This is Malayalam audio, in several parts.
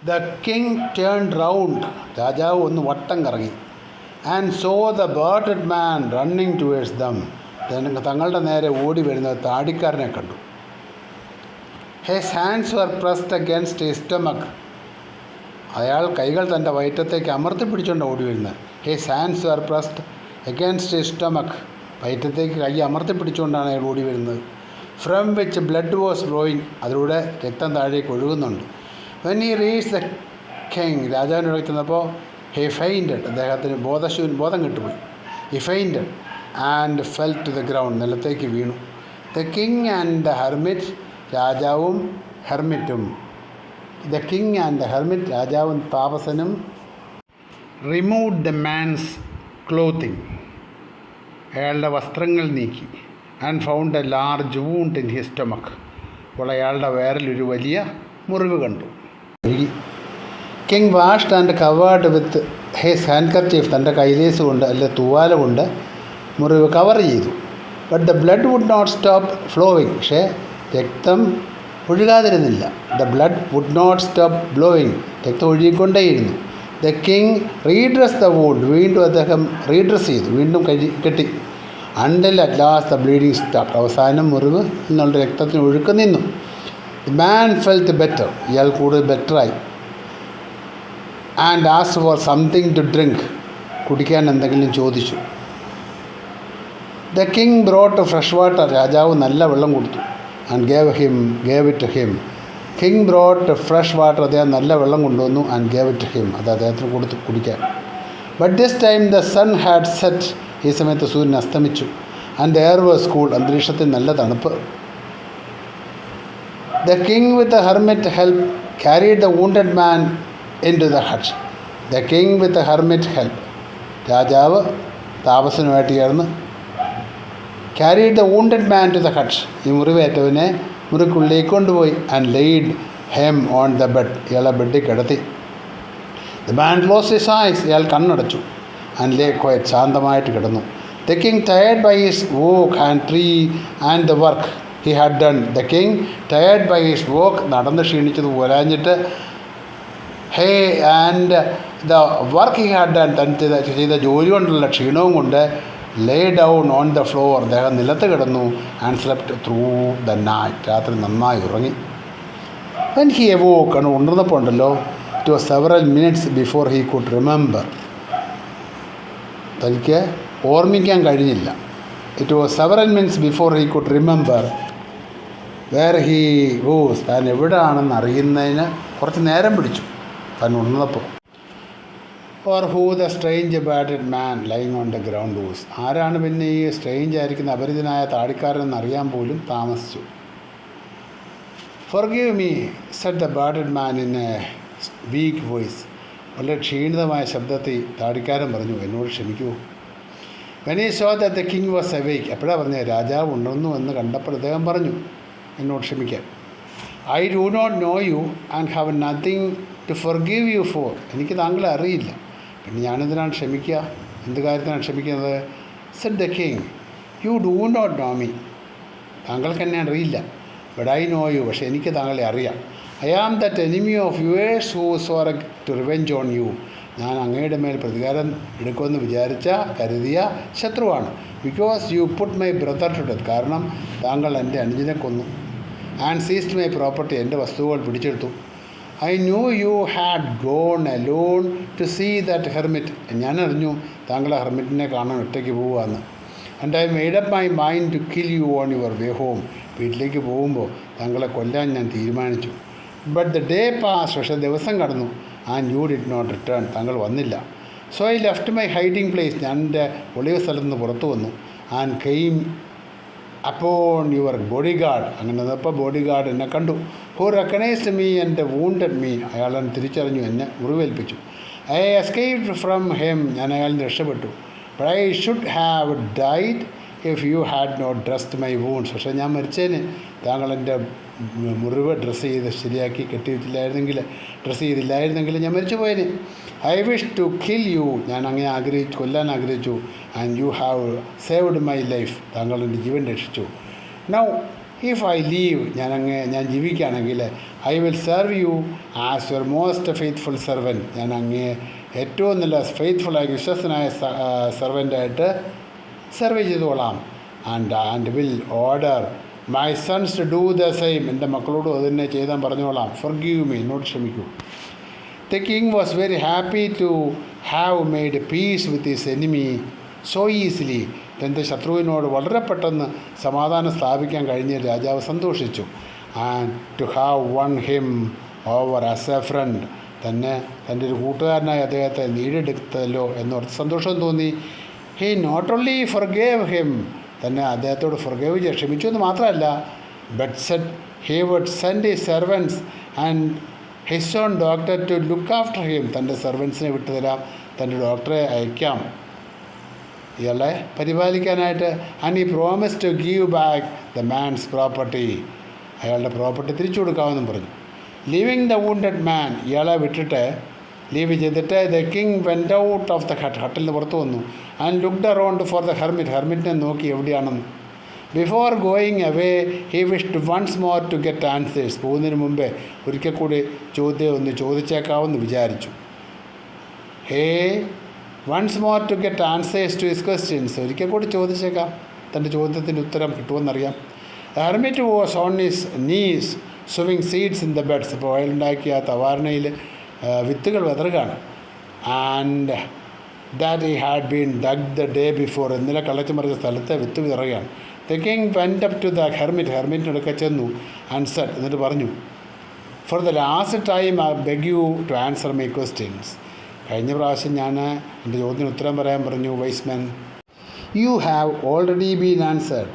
The king turn round. രാജാവ് ഒന്ന് വട്ടം കറങ്ങി. And so the bearded man running towards them. തങ്ങളുടെ നേരെ ഓടി വരുന്നത് താടിക്കാരനെ കണ്ടു. His hands were pressed against his stomach. അയാൾ കൈകൾ തൻ്റെ വയറ്റത്തേക്ക് അമർത്തി പിടിച്ചുകൊണ്ട് ഓടി വരുന്നത്. His hands were pressed against his stomach. വയറ്റത്തേക്ക് കൈ അമർത്തി പിടിച്ചുകൊണ്ടാണ് അയാൾ ഓടി വരുന്നത്. From which blood was flowing. അതിലൂടെ രക്തം താഴേക്ക് ഒഴുകുന്നുണ്ട്. When he reach the king. രാജാവിൻ്റെ അടുത്ത് ചെന്നപ്പോൾ ഹി ഫെയിൻറ്റഡ്. അദ്ദേഹത്തിന് ബോധം കിട്ടുപോയി. He ഫെയിൻറ്റഡ് and fell to the ground. നിലത്തേക്ക് വീണു. The king and the hermit. രാജാവും ഹെർമിറ്റും. The king and the hermit. രാജാവും താപസനും റിമൂവ് ദ മാൻസ് ക്ലോത്തിങ്. അയാളുടെ വസ്ത്രങ്ങൾ നീക്കി. And found a large wound in his stomach. അപ്പോൾ അയാളുടെ വയറിലൊരു വലിയ മുറിവ് കണ്ടു. King washed and covered with his handkerchief. തൻ്റെ കൈലേസ് കൊണ്ട് അല്ലെ തൂവാല കൊണ്ട് മുറിവ് കവർ ചെയ്തു. But the blood would not stop flowing. പക്ഷേ രക്തം ഒഴുകാതിരുന്നില്ല. The blood would not stop flowing. രക്തം ഒഴുകിക്കൊണ്ടേയിരുന്നു. The king redress the wound. വീണ്ടും അദ്ദേഹം റീഡ്രസ് ചെയ്തു. വീണ്ടും കെട്ടി. Until at last the bleeding stop. അവസാനം മുറിവ് നിന്നുള്ള രക്തത്തിന് ഒഴുക്ക് നിന്നു. The man felt better. ഇയാൾ കൂടുതൽ ബെറ്ററായി. And asked for something to drink. കുടിക്കാൻ എന്തെങ്കിലും ചോദിച്ചു. The king brought fresh water. രാജാവ് നല്ല വെള്ളം കൊടുത്തു. And gave it to him. King brought fresh water. അദ്ദേഹം നല്ല വെള്ളം കൊണ്ടുവന്നു. And gave it to him. അത് അദ്ദേഹത്തിന് കൊടുത്തു കുടിക്കാൻ. But this time the sun had set. ഈ സമയത്ത് സൂര്യൻ അസ്തമിച്ചു. And the air was cool. അന്തരീക്ഷത്തിൽ നല്ല തണുപ്പ്. The king with the hermit help carried the wounded man into the hut. The king with the hermit help. രാജാവ് താപസനുമായിട്ട് ചേർന്ന് carried the wounded man to the hut. ഈ മുറിവേറ്റവനെ മുറിക്കുള്ളിലേക്ക് കൊണ്ടുപോയി. And laid him on the bed. ഇയാളെ ബെഡിൽ കിടത്തി. The man close his eyes. ഇയാൾ കണ്ണടച്ചു. And lay quiet. ശാന്തമായിട്ട് കിടന്നു. The king tired by his walk and tree and the work he had done. The king tired by his walk. നടന്ന് ക്ഷീണിച്ചത് പോരാഞ്ഞിട്ട് ഹേ and the work he had done. തൻ ചെയ്ത ജോലി കൊണ്ടുള്ള ക്ഷീണവും കൊണ്ട് lay down on the floor. അദ്ദേഹം നിലത്ത് കിടന്നു. And slept through the night. രാത്രി നന്നായി ഉറങ്ങി. When he awoke. ആണ് ഉണർന്നപ്പോൾ ഉണ്ടല്ലോ, it was several minutes before he could remember. തനിക്ക് ഓർമ്മിക്കാൻ കഴിഞ്ഞില്ല. It was several minutes before he could remember where he was. താൻ എവിടെയാണെന്ന് അറിയുന്നതിന് കുറച്ച് നേരം പിടിച്ചു താൻ ഉണർന്നപ്പോൾ. Or who the strange bearded man lying on the ground was. ആരാണ് പിന്നെ ഈ സ്ട്രേഞ്ച് ആയിരിക്കുന്ന അപരിചിതനായ താടിക്കാരനെന്ന് അറിയാൻ പോലും താമസിച്ചു. Forgive me said the bearded man in a weak voice. വളരെ ക്ഷീണിതമായ ശബ്ദത്തിൽ താടിക്കാരൻ പറഞ്ഞു, എന്നോട് ക്ഷമിക്കൂ. When he saw that the king was awake. എപ്പോഴാണ് പറഞ്ഞത്? രാജാവ് ഉണർന്നു എന്ന് കണ്ടപ്പോൾ അദ്ദേഹം പറഞ്ഞു, എന്നോട് ക്ഷമിക്കാൻ. I do not know you and have nothing to forgive you for. എനിക്ക് താങ്കളെ അറിയില്ല, പിന്നെ ഞാനെന്തിനാണ് ക്ഷമിക്കുക? എന്ത് കാര്യത്തിനാണ് ക്ഷമിക്കുന്നത്? Said the king, you do not know me. താങ്കൾക്ക് എന്നെ അറിയില്ല. But I know you. പക്ഷേ എനിക്ക് താങ്കളെ അറിയാം. I am that enemy of yours who swore to revenge on you. ഞാൻ അങ്ങയുടെ മേൽ പ്രതികാരം എടുക്കുമെന്ന് കരുതിയ ശത്രുവാണ്. Because you put my brother to death. കാരണം താങ്കൾ എൻ്റെ അനുജനെ കൊന്നു. And seized my property. എൻ്റെ വസ്തുക്കൾ പിടിച്ചെടുത്തു. I knew you had gone alone to see that hermit. ഞാനറിഞ്ഞു താങ്കൾ ആ ഹെർമിറ്റിനെ കാണാൻ ഒറ്റയ്ക്ക് പോവുകയെന്ന്. And I made up my mind to kill you on your way home. വീട്ടിലേക്ക് പോകുമ്പോൾ താങ്കളെ കൊല്ലാൻ ഞാൻ തീരുമാനിച്ചു. But the day pass. പക്ഷേ ദിവസം കടന്നു. And you did not return. താങ്കൾ വന്നില്ല. So I left my hiding place. ഞാൻ എൻ്റെ ഒളിവ് സ്ഥലത്ത് നിന്ന് പുറത്തു വന്നു. And came upon your bodyguard. അങ്ങനെ വന്നപ്പോൾ ബോഡി ഗാർഡ് എന്നെ കണ്ടു. Who recognised me and wounded me. അയാൾ എന്നെ തിരിച്ചറിഞ്ഞു, എന്നെ മുറിവേൽപ്പിച്ചു. I escaped from him. ഞാൻ അയാളിൽ നിന്ന് രക്ഷപ്പെട്ടു. But I should have died if you had not dressed my wounds. പക്ഷേ ഞാൻ മരിച്ചതിന് താങ്കൾ എൻ്റെ മുറിവ് ശരിയാക്കി ഡ്രസ്സ് ചെയ്തില്ലായിരുന്നെങ്കിൽ ഞാൻ മരിച്ചു പോയതിന്. I wish to kill you. ഞാൻ അങ്ങനെ കൊല്ലാൻ ആഗ്രഹിച്ചു. And you have saved my life. താങ്കൾ എൻ്റെ ജീവൻ രക്ഷിച്ചു. നൗ ഇഫ് ഐ ലീവ് ഞാൻ ജീവിക്കുകയാണെങ്കിൽ I will serve you as your most faithful servant. ഞാൻ അങ്ങേ ഏറ്റവും നല്ല ഫെയ്ത്ത്ഫുള്ളായ വിശ്വസ്തനായ സെർവൻ്റായിട്ട് സെർവ് ചെയ്തോളാം. And will order my sons to do the same. എൻ്റെ മക്കളോടും അത് തന്നെ ചെയ്താൽ പറഞ്ഞോളാം. ഫർഗീവ് മീ, എന്നോട് ക്ഷമിക്കൂ. The king was very happy to have made peace with his enemy so easily. തൻ്റെ ശത്രുവിനോട് വളരെ പെട്ടെന്ന് സമാധാനം സ്ഥാപിക്കാൻ കഴിഞ്ഞ രാജാവ് സന്തോഷിച്ചു. And to have won him over as a friend. തൻ്റെ ഒരു കൂട്ടുകാരനായി അദ്ദേഹത്തെ നേടിയെടുത്തല്ലോ എന്നോർത്ത് സന്തോഷം തോന്നി. He not only forgave him, തന്നെ അദ്ദേഹത്തോട് ഫർഗേവ് ചെയ്ത് ക്ഷമിച്ചു എന്ന് മാത്രമല്ല, but said he would send his servants and his own doctor to look after him. തൻ്റെ സെർവൻസിനെ വിട്ടുതരാം, തൻ്റെ ഡോക്ടറെ അയക്കാം ഇയാളെ പരിപാലിക്കാനായിട്ട്. And he promise to give back the man's property. അയാളുടെ പ്രോപ്പർട്ടി തിരിച്ചു കൊടുക്കാമെന്നും പറഞ്ഞു. ലീവിങ് ദ വൂണ്ടഡ് മാൻ, ഇയാളെ വിട്ടിട്ട് ലീവ് ചെയ്തിട്ട് the king went out of the hut, ഹട്ടിൽ നിന്ന് പുറത്തു വന്നു. And looked around for the hermit, ഹെർമിറ്റിനെ നോക്കി എവിടെയാണെന്ന്. Before going away he wished once more to get answers. പോകുന്നതിന് മുമ്പേ ഒരിക്കൽ കൂടി ഒന്ന് ചോദിച്ചേക്കാമെന്ന് വിചാരിച്ചു. Once more to get answers to his questions. ഒരിക്കൽ കൂടി ചോദിച്ചേക്കാം, തൻ്റെ ചോദ്യത്തിൻ്റെ ഉത്തരം കിട്ടുമെന്നറിയാം. Hermit was on his knees sowing seeds in the beds. ഇപ്പോൾ അയാളുണ്ടാക്കിയ തവാരണയിൽ വിത്തുകൾ വിതറുകയാണ്. And that he had been dug the day before. ഇന്നലെ കളച്ചു മറിച്ച സ്ഥലത്തെ വിത്ത് വിതറുകയാണ്. The king went up to the ഹെർമിറ്റിനടുക്കെ ചെന്നു. ആൻഡ് സെഡ്, എന്നിട്ട് പറഞ്ഞു, for the last time I beg you to answer my questions. കഴിഞ്ഞ പ്രാവശ്യം ഞാൻ എൻ്റെ ചോദ്യത്തിന് ഉത്തരം പറയാൻ പറഞ്ഞു. Wise man, you have already been answered.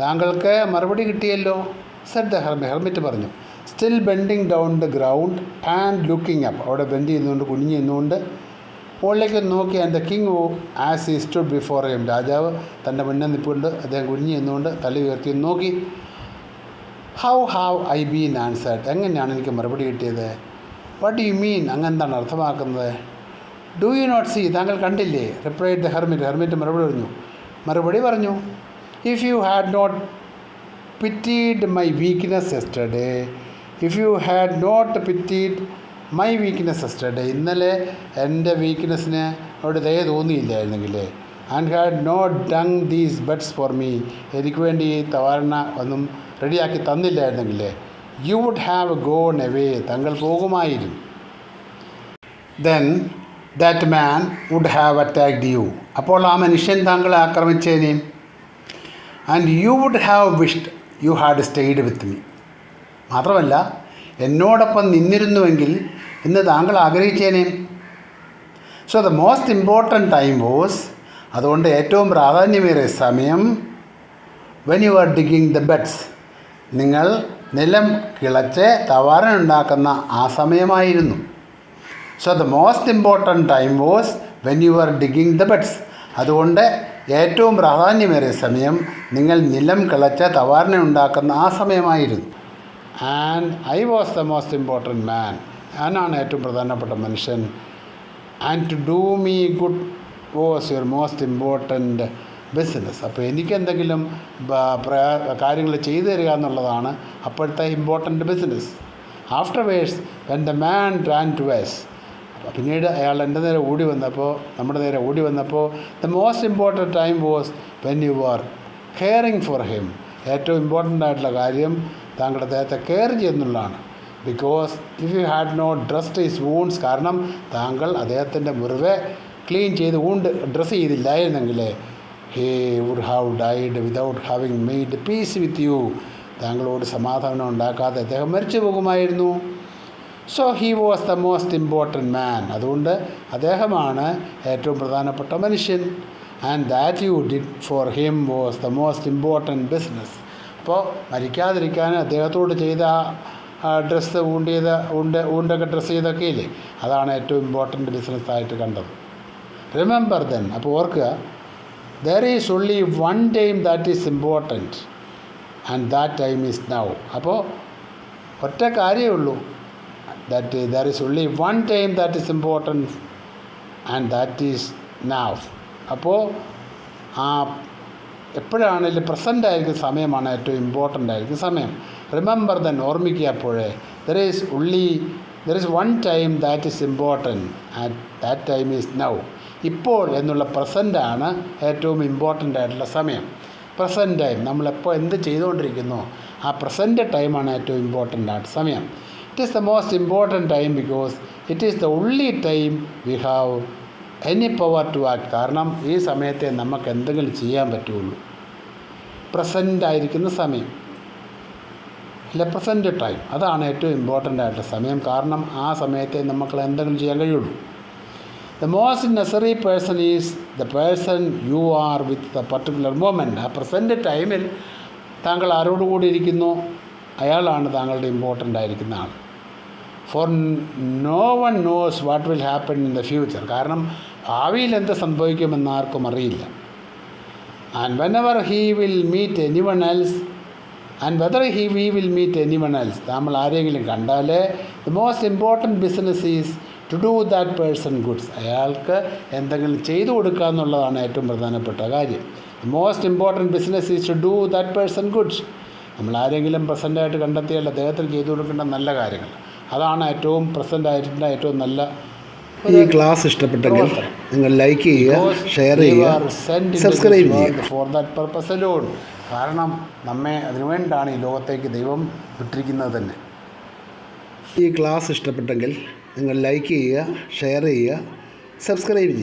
താങ്കൾക്ക് മറുപടി കിട്ടിയല്ലോ. സെഡ് ദ ഹെർമിറ്റ് പറഞ്ഞു. Still bending down the ground and looking up. അവിടെ ബെൻഡ് ചെയ്യുന്നുകൊണ്ട് കുനിഞ്ഞ് നിന്നുകൊണ്ട് മുകളിലേക്ക് നോക്കി. And the king as he stood before him. രാജാവ് തൻ്റെ മുന്നിൽ നിൽപ്പുണ്ട്, അദ്ദേഹം കുനിഞ്ഞ് നിന്നുകൊണ്ട് തല ഉയർത്തി നോക്കി. How have I been answered. എങ്ങനെയാണ് എനിക്ക് മറുപടി കിട്ടിയത്? What do you mean? അങ്ങെന്താണ് അർത്ഥമാക്കുന്നത്? ഡു യു നോട്ട് സീ, താങ്കൾ കണ്ടില്ലേ? Replied the hermit. ഹെർമിറ്റ് മറുപടി പറഞ്ഞു. If you had not pitied my weakness yesterday, ഇന്നലെ എൻ്റെ വീക്ക്നെസ്സിന് അവിടെ ദയ തോന്നിയില്ലായിരുന്നെങ്കിൽ, and had not dug these beds for me, എനിക്ക് വേണ്ടി ഈ തവാരണ ഒന്നും റെഡിയാക്കി തന്നില്ലായിരുന്നെങ്കിൽ, you would have gone away, താങ്കൾ പോകുമായിരുന്നു. Then that man would have attacked you, അപ്പോൾ ആ മനുഷ്യൻ താങ്കളെ ആക്രമിച്ചേനെ. And you would have wished you had stayed with me, മാത്രമല്ല എന്നോടൊപ്പം നിന്നിരുന്നുവെങ്കിൽ എന്ന് താങ്കൾ ആഗ്രഹിച്ചേനെ. So the most important time was, അതുകൊണ്ട് ഏറ്റവും പ്രാധാന്യമേറിയ സമയം, when you R digging the beds, നിങ്ങൾ നിലം കിളച്ച് തവാരണ ഉണ്ടാക്കുന്ന ആ സമയമായിരുന്നു. So the most important time was when you R digging the beds, അതുകൊണ്ട് ഏറ്റവും പ്രാധാന്യമേറിയ സമയം നിങ്ങൾ നിലം കിളച്ച് തവാരണ ഉണ്ടാക്കുന്ന ആ സമയമായിരുന്നു. And I was the most important man, ഞാനാണ് ഏറ്റവും പ്രധാനപ്പെട്ട മനുഷ്യൻ. And to do me good was your most important business, അപ്പോൾ എനിക്കെന്തെങ്കിലും കാര്യങ്ങൾ ചെയ്തു തരിക എന്നുള്ളതാണ് അപ്പോഴത്തെ important business. Afterwards when the man ran ടു വേസ്, പിന്നീട് അയാൾ എൻ്റെ നേരെ നമ്മുടെ നേരെ ഓടി വന്നപ്പോൾ the most important time was when you are caring for him, ഏറ്റവും ഇമ്പോർട്ടൻ്റ് ആയിട്ടുള്ള കാര്യം താങ്കളുടെ അദ്ദേഹത്തെ കെയർ ചെയ്യുന്നുള്ളതാണ്. Because if you had not dressed his wounds, കാരണം താങ്കൾ അദ്ദേഹത്തിൻ്റെ മുറിവ് ക്ലീൻ ചെയ്ത് ഡ്രസ്സ് ചെയ്തില്ലായിരുന്നെങ്കിൽ, he would have died without having made peace with you, താങ്കളോട് സമാധാനം ഉണ്ടാക്കാതെ അദ്ദേഹം മരിച്ചു പോകുമായിരുന്നു. So he was the most important man, അതുകൊണ്ട് അദ്ദേഹമാണ് ഏറ്റവും പ്രധാനപ്പെട്ട മനുഷ്യൻ. And that you did for him was the most important business. അപ്പോൾ മരിക്കാതിരിക്കാൻ അദ്ദേഹത്തോട് ചെയ്ത ഡ്രസ്സ് ഊണ്ടൊക്കെ ഡ്രസ്സ് ചെയ്തൊക്കെ ഇല്ലേ, അതാണ് ഏറ്റവും ഇമ്പോർട്ടൻറ്റ് ബിസിനസ്സായിട്ട് കണ്ടത്. റിമെമ്പർ ദെൻ, അപ്പോൾ ഓർക്കുക, there is only one time that is important and that time is now. അപ്പോൾ ഒറ്റ കാര്യമേ ഉള്ളൂ, that there is only one time that is important and that is now. അപ്പോൾ ആ എപ്പോഴാണെങ്കിലും പ്രസൻ്റ് ആയിരിക്കുന്ന സമയമാണ് ഏറ്റവും ഇമ്പോർട്ടൻ്റ് ആയിരിക്കുന്ന സമയം. റിമെമ്പർ ദെൻ, ഓർമ്മിക്കുക അപ്പോഴേ. There is one time that is important and that time is now. ഇപ്പോൾ എന്നുള്ള പ്രസൻ്റാണ് ഏറ്റവും ഇമ്പോർട്ടൻ്റ് ആയിട്ടുള്ള സമയം. പ്രസൻറ്റ് ടൈം, നമ്മളെപ്പോൾ എന്ത് ചെയ്തുകൊണ്ടിരിക്കുന്നു ആ പ്രസൻറ്റ് ടൈമാണ് ഏറ്റവും ഇമ്പോർട്ടൻ്റ് ആയിട്ട് സമയം. It is the most important time because it is the only time we have any power to act. കാരണം ഈ സമയത്തെ നമുക്ക് എന്തെങ്കിലും ചെയ്യാൻ പറ്റുള്ളൂ. പ്രസൻ്റ് ആയിരിക്കുന്ന സമയം അല്ലെ, പ്രസൻറ്റ് ടൈം, അതാണ് ഏറ്റവും ഇമ്പോർട്ടൻ്റ് ആയിട്ടുള്ള സമയം. കാരണം ആ സമയത്തെ നമുക്ക് എന്തെങ്കിലും ചെയ്യാൻ കഴിയുള്ളൂ. The most necessary person is the person you are with the particular moment. ആ പ്രസൻറ്റ് ടൈമിൽ താങ്കൾ ആരോടുകൂടി ഇരിക്കുന്നു അയാളാണ് താങ്കളുടെ ഇമ്പോർട്ടൻ്റ് ആയിരിക്കുന്ന ആൾ. For no one knows what will happen in the future. കാരണം ഭാവിയിൽ എന്ത് സംഭവിക്കുമെന്ന് ആർക്കും അറിയില്ല. And whenever he will meet anyone else and whether we will meet anyone else. നമ്മൾ ആരെങ്കിലും കണ്ടാൽ the most important business is to do that person goods. അയാൾക്ക് എന്തെങ്കിലും ചെയ്തു കൊടുക്കുക എന്നുള്ളതാണ് ഏറ്റവും പ്രധാനപ്പെട്ട കാര്യം. The most important business is to do that person goods. നമ്മൾ ആരെങ്കിലും പ്രസൻ്റായിട്ട് കണ്ടെത്തിയാൽ അദ്ദേഹത്തിന് ചെയ്തു കൊടുക്കേണ്ട നല്ല കാര്യങ്ങൾ, അതാണ് ഏറ്റവും പ്രസൻ്റ് ആയിട്ടുള്ള ഏറ്റവും നല്ല. ഈ ക്ലാസ് ഇഷ്ടപ്പെട്ടെങ്കിൽ നിങ്ങൾ ലൈക്ക് ചെയ്യുക, ഷെയർ ചെയ്യുക, സബ്സ്ക്രൈബ് ചെയ്യുക. For that purpose alone. കാരണം നമ്മെ അതിനുവേണ്ടിയാണ് ഈ ലോകത്തേക്ക് ദൈവം വിട്ടിരിക്കുന്നത് തന്നെ. ഈ ക്ലാസ് ഇഷ്ടപ്പെട്ടെങ്കിൽ നിങ്ങൾ ലൈക്ക് ചെയ്യുക, ഷെയർ ചെയ്യുക, സബ്സ്ക്രൈബ് ചെയ്യുക.